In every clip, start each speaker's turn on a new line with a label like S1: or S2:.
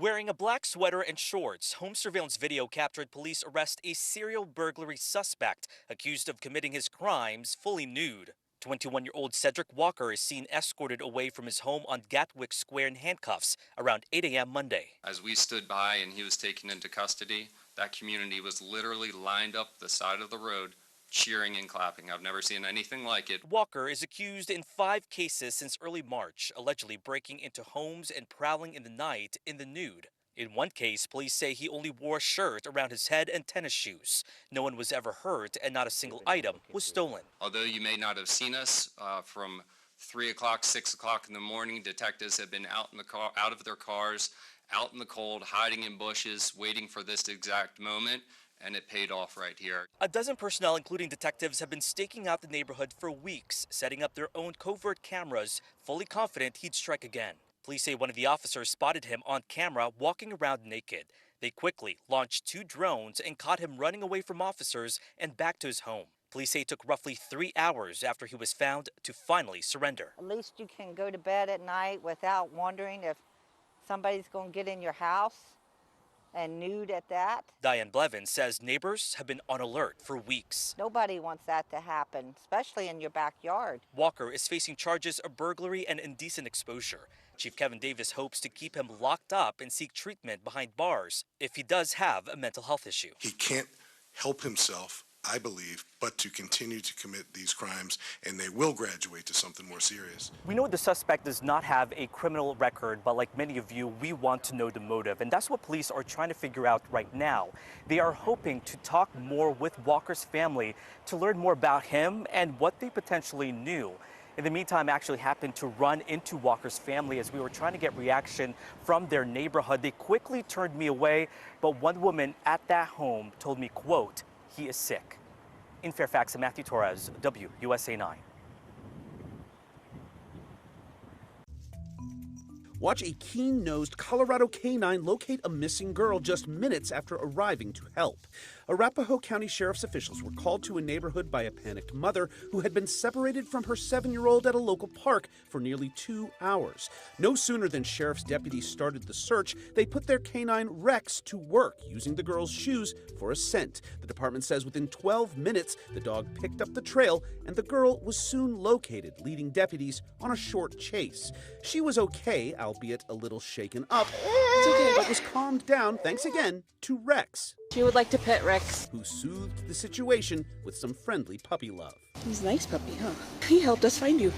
S1: Wearing a black sweater and shorts, home surveillance video captured police arrest a serial burglary suspect accused of committing his crimes fully nude. 21-year-old Cedric Walker is seen escorted away from his home on Gatwick Square in handcuffs around 8 a.m. Monday.
S2: As we stood by and he was taken into custody, that community was literally lined up the side of the road, cheering and clapping. I've never seen anything like it.
S1: Walker is accused in 5 cases since early March, allegedly breaking into homes and prowling in the night in the nude. In one case, police say he only wore a shirt around his head and tennis shoes. No one was ever hurt and not a single item was stolen.
S2: Although you may not have seen us from 3 o'clock, 6 o'clock in the morning, detectives have been out of their cars, out in the cold, hiding in bushes, waiting for this exact moment, and it paid off right here.
S1: A dozen personnel, including detectives, have been staking out the neighborhood for weeks, setting up their own covert cameras, fully confident he'd strike again. Police say one of the officers spotted him on camera walking around naked. They quickly launched 2 drones and caught him running away from officers and back to his home. Police say it took roughly 3 hours after he was found to finally surrender.
S3: At least you can go to bed at night without wondering if somebody's going to get in your house, and nude at that.
S1: Diane Blevins says neighbors have been on alert for weeks.
S3: Nobody wants that to happen, especially in your backyard.
S1: Walker is facing charges of burglary and indecent exposure. Chief Kevin Davis hopes to keep him locked up and seek treatment behind bars if he does have a mental health issue.
S4: He can't help himself, I believe, but to continue to commit these crimes, and they will graduate to something more serious.
S1: We know the suspect does not have a criminal record, but like many of you, we want to know the motive, and that's what police are trying to figure out right now. They are hoping to talk more with Walker's family to learn more about him and what they potentially knew. In the meantime, I actually happened to run into Walker's family as we were trying to get reaction from their neighborhood. They quickly turned me away, but one woman at that home told me, quote, "He is sick." In Fairfax, I'm Matthew Torres, WUSA 9.
S5: Watch a keen-nosed Colorado canine locate a missing girl just minutes after arriving to help. Arapahoe County Sheriff's officials were called to a neighborhood by a panicked mother who had been separated from her 7-year-old at a local park for nearly 2 hours. No sooner than sheriff's deputies started the search, they put their canine Rex to work, using the girl's shoes for a scent. The department says within 12 minutes, the dog picked up the trail and the girl was soon located, leading deputies on a short chase. She was okay, albeit a little shaken up, but was calmed down thanks again to Rex.
S6: She would like to pet Rex,
S5: who soothed the situation with some friendly puppy love.
S6: He's a nice puppy, huh? He helped us find you.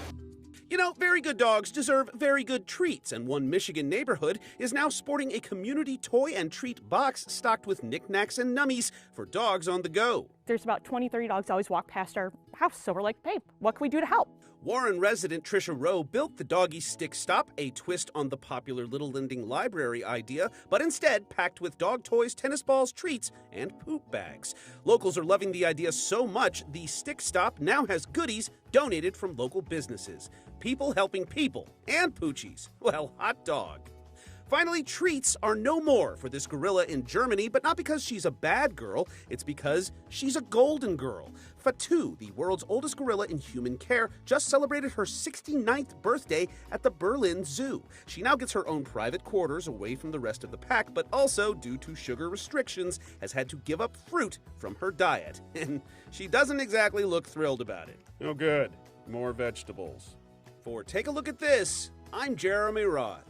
S5: You know, very good dogs deserve very good treats, and one Michigan neighborhood is now sporting a community toy and treat box stocked with knickknacks and nummies for dogs on the go.
S7: There's about 20, 30 dogs always walk past our house, so we're like, hey, what can we do to help?
S5: Warren resident Trisha Rowe built the Doggy Stick Stop, a twist on the popular Little Lending Library idea, but instead packed with dog toys, tennis balls, treats, and poop bags. Locals are loving the idea so much, the Stick Stop now has goodies donated from local businesses. People helping people, and poochies. Well, hot dog. Finally, treats are no more for this gorilla in Germany, but not because she's a bad girl, it's because she's a golden girl. Fatou, the world's oldest gorilla in human care, just celebrated her 69th birthday at the Berlin Zoo. She now gets her own private quarters away from the rest of the pack, but also, due to sugar restrictions, has had to give up fruit from her diet. And she doesn't exactly look thrilled about it. Oh good, more vegetables. For Take a Look at This, I'm Jeremy Roth.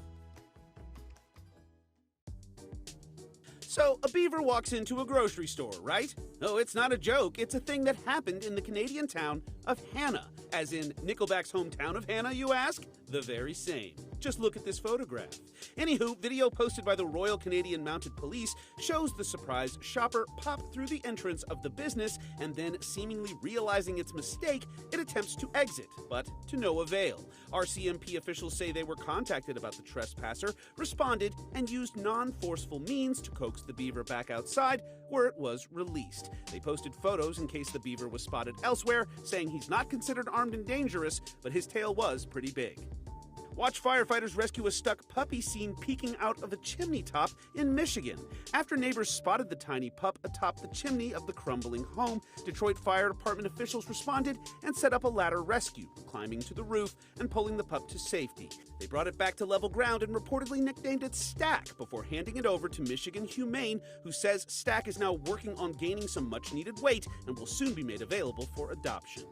S5: So, a beaver walks into a grocery store, right? Oh, it's not a joke. It's a thing that happened in the Canadian town of Hannah. As in Nickelback's hometown of Hannah, you ask? The very same. Just look at this photograph. Anywho, video posted by the Royal Canadian Mounted Police shows the surprised shopper pop through the entrance of the business and then, seemingly realizing its mistake, it attempts to exit, but to no avail. RCMP officials say they were contacted about the trespasser, responded, and used non-forceful means to coax the beaver back outside, where it was released. They posted photos in case the beaver was spotted elsewhere, saying he's not considered armed and dangerous, but his tail was pretty big. Watch firefighters rescue a stuck puppy seen peeking out of a chimney top in Michigan. After neighbors spotted the tiny pup atop the chimney of the crumbling home, Detroit Fire Department officials responded and set up a ladder rescue, climbing to the roof and pulling the pup to safety. They brought it back to level ground and reportedly nicknamed it Stack before handing it over to Michigan Humane, who says Stack is now working on gaining some much-needed weight and will soon be made available for adoption.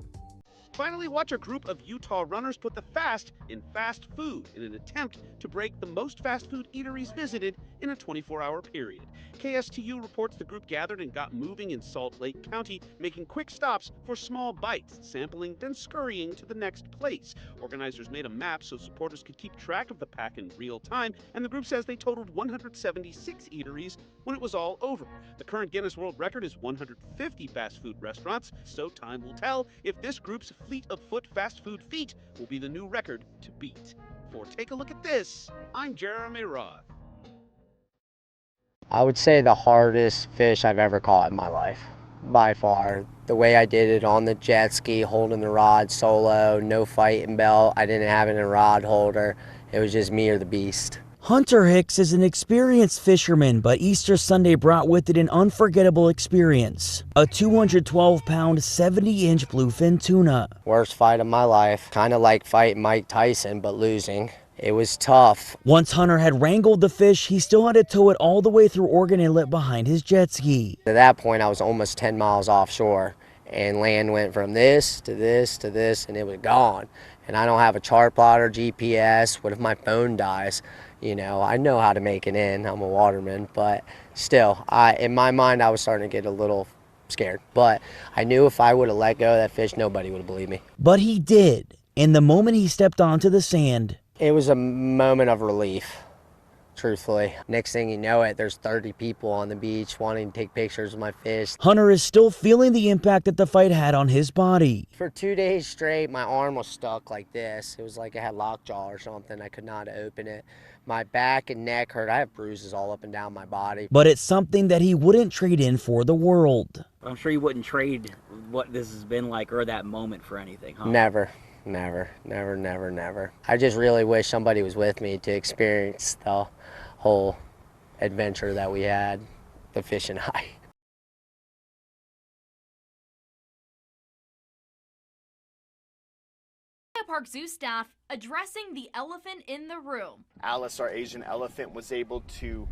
S5: Finally, watch a group of Utah runners put the fast in fast food in an attempt to break the most fast food eateries visited in a 24-hour period. KSTU reports the group gathered and got moving in Salt Lake County, making quick stops for small bites, sampling, then scurrying to the next place. Organizers made a map so supporters could keep track of the pack in real time, and the group says they totaled 176 eateries when it was all over. The current Guinness World Record is 150 fast food restaurants, so time will tell if this group's fleet of foot fast food feet will be the new record to beat. For Take a Look at This, I'm Jeremy Roth.
S8: I would say the hardest fish I've ever caught in my life, by far. The way I did it on the jet ski, holding the rod solo, no fighting belt, I didn't have any rod holder. It was just me or the beast.
S9: Hunter Hicks is an experienced fisherman, but Easter Sunday brought with it an unforgettable experience. A 212-pound, 70-inch bluefin tuna.
S8: Worst fight of my life. Kind of like fighting Mike Tyson, but losing. It was tough.
S9: Once Hunter had wrangled the fish, he still had to tow it all the way through Oregon Inlet behind his jet ski.
S8: At that point, I was almost 10 miles offshore, and land went from this to this to this, and it was gone. And I don't have a chart plotter, GPS. What if my phone dies? You know, I know how to make it in. I'm a waterman, but still, in my mind, I was starting to get a little scared. But I knew if I would have let go of that fish, nobody would have believed me.
S9: But he did. And the moment he stepped onto the sand,
S8: it was a moment of relief, truthfully. Next thing you know it, there's 30 people on the beach wanting to take pictures of my fish.
S9: Hunter is still feeling the impact that the fight had on his body.
S8: For 2 days straight, my arm was stuck like this. It was like I had lockjaw or something. I could not open it. My back and neck hurt. I have bruises all up and down my body.
S9: But it's something that he wouldn't trade in for the world.
S10: I'm sure you wouldn't trade what this has been like or that moment for anything, huh?
S8: Never. Never, never, never, never. I just really wish somebody was with me to experience the whole adventure that we had, the fish and I.
S11: Park Zoo staff addressing the elephant in the room.
S12: Alice, our Asian elephant, was able to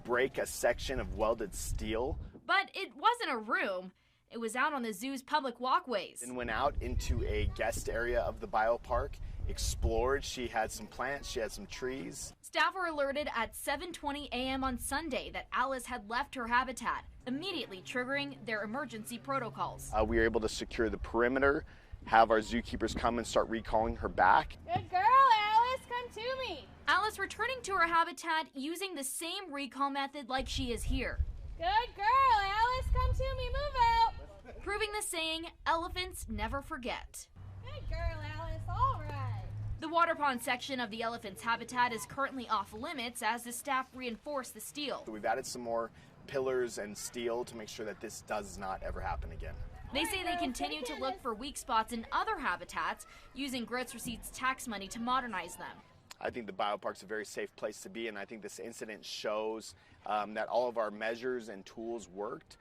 S12: break a section of welded steel.
S11: But it wasn't a room. It was out on the zoo's public walkways.
S12: And went out into a guest area of the biopark, explored. She had some plants, she had some trees.
S11: Staff were alerted at 7:20 a.m. on Sunday that Alice had left her habitat, immediately triggering their emergency protocols.
S12: We were able to secure the perimeter, have our zookeepers come and start recalling her back.
S13: Good girl, Alice, come to me.
S11: Alice returning to her habitat using the same recall method like she is here.
S13: Good girl, Alice, come to me, move out.
S11: Proving the saying, elephants never forget.
S13: Good girl, Alice, all right.
S11: The water pond section of the elephant's habitat is currently off limits as the staff reinforce the steel.
S12: We've added some more pillars and steel to make sure that this does not ever happen again.
S11: They say they continue to look for weak spots in other habitats, using Gross Receipts tax money to modernize them.
S12: I think the biopark's a very safe place to be, and I think this incident shows that all of our measures and tools worked.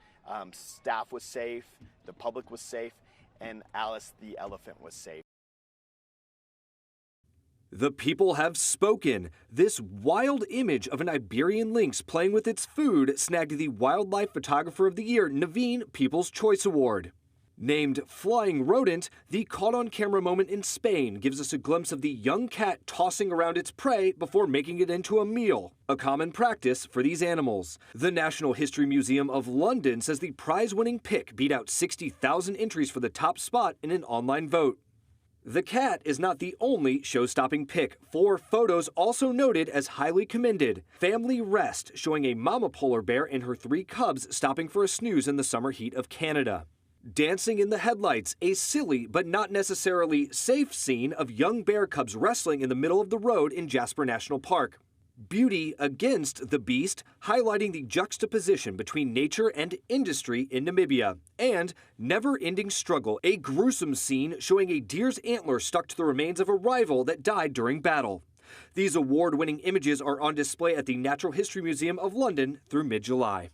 S12: Staff was safe, the public was safe, and Alice the elephant was safe.
S14: The people have spoken. This wild image of an Iberian lynx playing with its food snagged the Wildlife Photographer of the Year Naveen People's Choice Award. Named Flying Rodent, the caught-on-camera moment in Spain gives us a glimpse of the young cat tossing around its prey before making it into a meal, a common practice for these animals. The National History Museum of London says the prize-winning pick beat out 60,000 entries for the top spot in an online vote. The cat is not the only show-stopping pick. 4 photos also noted as highly commended. Family Rest, showing a mama polar bear and her 3 cubs stopping for a snooze in the summer heat of Canada. Dancing in the Headlights, a silly but not necessarily safe scene of young bear cubs wrestling in the middle of the road in Jasper National Park. Beauty Against the Beast, highlighting the juxtaposition between nature and industry in Namibia. And Never-Ending Struggle, a gruesome scene showing a deer's antler stuck to the remains of a rival that died during battle. These award-winning images are on display at the Natural History Museum of London through mid-July.